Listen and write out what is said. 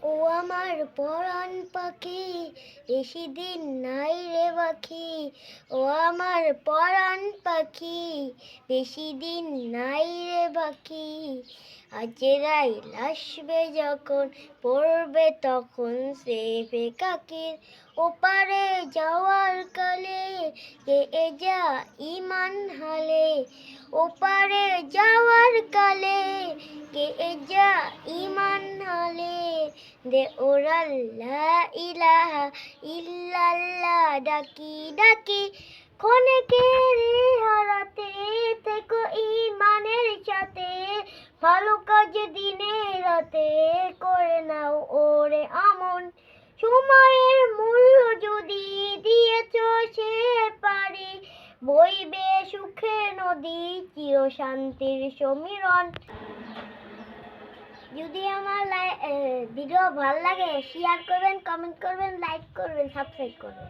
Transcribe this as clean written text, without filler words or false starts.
ও আমার পরাণ পাখি, বেশি দিন নাই রে বাকি। ও আমার পরাণ পাখি, বেশি দিন নাই রে বাকি। আজরাইল আসবে যখন, পড়বে তখন সেফে কাকির। ওপারে যাওয়ার কালে কে এ যা ইমান হালে। ওপারে যাওয়ার কালে কে এ যা ইমান হালে। দে ওরাল লা ইলাহা ইল্লাল্লাহ ডাকি ডাকি। ক্ষণেকের হারাতে থেকো ইমানের সাথে। ভালো কাজ দিনে রাতে করে নাও ওরে আমন। সময়ের মূল্য যদি দিয়েছ সে পারি, বইবে সুখের নদী চির শান্তির সমীরণ। যদি আমার ভিডিও ভালো লাগে শেয়ার করবেন, কমেন্ট করবেন, লাইক করবেন, সাবস্ক্রাইব করবেন।